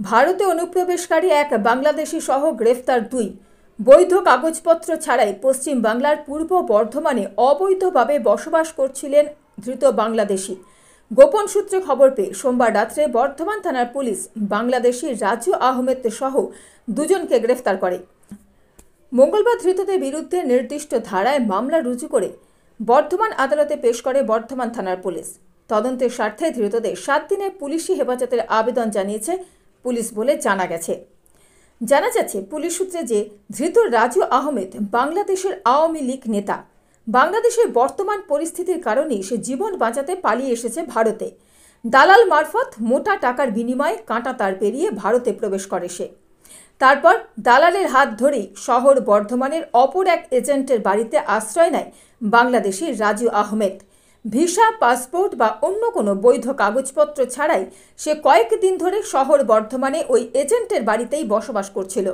ভারতে অনুপ্রবেশকারী এক বাংলাদেশি সহ গ্রেফতার 2। বৈধ কাগজপত্র ছাড়াই পশ্চিম বাংলার পূর্ব বর্ধমানে অবৈধভাবে বসবাস করছিলেন ধৃত বাংলাদেশি। গোপন সূত্রে খবর পেয়ে সোমবার রাত্রে বর্ধমান থানার পুলিশ বাংলাদেশি রাজু আহমেদ সহ দুজনকে গ্রেফতার করে। মঙ্গলবার ধৃতদের বিরুদ্ধে নির্দিষ্ট ধারায় মামলা রুজু করে বর্ধমান আদালতে পেশ করে বর্ধমান থানার পুলিশ। তদন্তের স্বার্থে ধৃতদের 7 দিনের পুলিশি হেফাজতের আবেদন জানিয়েছে পুলিশ বলে জানা গেছে। জানা যাচ্ছে পুলিশ সূত্রে যে ধৃত রাজু আহমেদ বাংলাদেশের আওয়ামী লীগ নেতা। বাংলাদেশের বর্তমান পরিস্থিতির কারণেই সে জীবন বাঁচাতে পালিয়ে এসেছে ভারতে। দালাল মারফত মোটা টাকার বিনিময়ে কাঁটাতার পেরিয়ে ভারতে প্রবেশ করে সে। তারপর দালালের হাত ধরেই শহর বর্ধমানের অপর এক এজেন্টের বাড়িতে আশ্রয় নেয় বাংলাদেশি রাজু আহমেদ। ভিসা, পাসপোর্ট বা অন্য কোনো বৈধ কাগজপত্র ছাড়াই সে কয়েকদিন ধরে শহর বর্ধমানে ওই এজেন্টের বাড়িতেই বসবাস করছিল।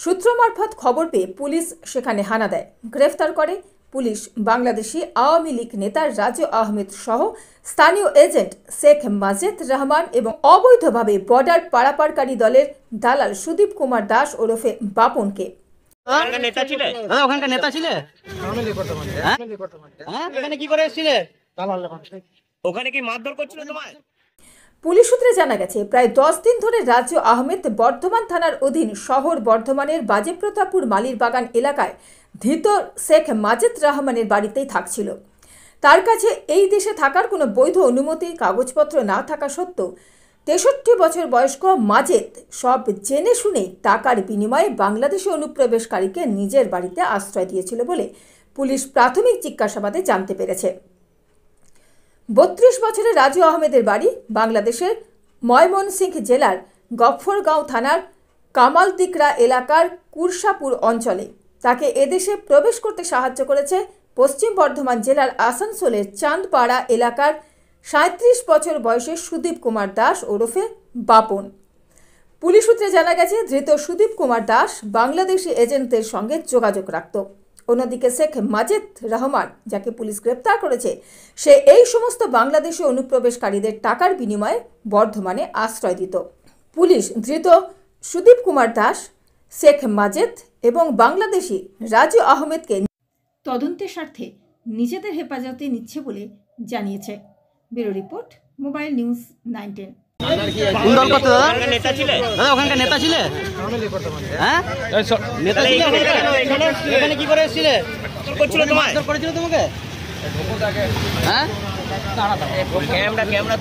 সূত্র মারফত খবর পেয়ে পুলিশ সেখানে হানা দেয়। গ্রেফতার করে পুলিশ বাংলাদেশি আওয়ামী লীগ নেতা রাজু আহমেদ সহ স্থানীয় এজেন্ট শেখ মাজেদ রহমান এবং অবৈধভাবে বর্ডার পারাপারকারী দলের দালাল সুদীপ কুমার দাস ওরফে বাপনকে। পুলিশ সূত্রে জানা গেছে প্রায় 10 দিন ধরে রাজু আহমেদ বর্ধমান থানার অধীন শহর বর্ধমানের বাজেপ্রতাপুর মালিরবাগান এলাকায় ধৃত শেখ মাজেদ রহমানের বাড়িতেই থাকছিল। তার কাছে এই দেশে থাকার কোনো বৈধ অনুমতি কাগজপত্র না থাকা সত্ত্বেও 63 বছর বয়স্ক মাজেদ সব জেনে শুনে টাকার বিনিময়ে বাংলাদেশি অনুপ্রবেশকারীকে নিজের বাড়িতে আশ্রয় দিয়েছিল বলে পুলিশ প্রাথমিক জিজ্ঞাসাবাদে জানতে পেরেছে। 32 বছরের রাজু আহমেদের বাড়ি বাংলাদেশের ময়মনসিংহ জেলার গফরগাঁও থানার কামালদিকরা এলাকার কুরসাপুর অঞ্চলে। তাকে এদেশে প্রবেশ করতে সাহায্য করেছে পশ্চিম বর্ধমান জেলার আসানসোলের চাঁদপাড়া এলাকার 37 বছর বয়সের সুদীপ কুমার দাস ওরফে বাপন। পুলিশ সূত্রে জানা গেছে ধৃত সুদীপ কুমার দাস বাংলাদেশি এজেন্টদের সঙ্গে যোগাযোগ রাখত। অন্যদিকে শেখ মাজেদ রহমান, যাকে পুলিশ গ্রেপ্তার করেছে, সে এই সমস্ত বাংলাদেশি অনুপ্রবেশকারীদের টাকার বিনিময়ে বর্ধমানে আশ্রয় দিত। পুলিশ ধৃত সুদীপ কুমার দাস, শেখ মাজেদ এবং বাংলাদেশি রাজু আহমেদকে তদন্তের স্বার্থে নিজেদের হেফাজতে নিচ্ছে বলে জানিয়েছে। Bureau report, mobile news 910। Camera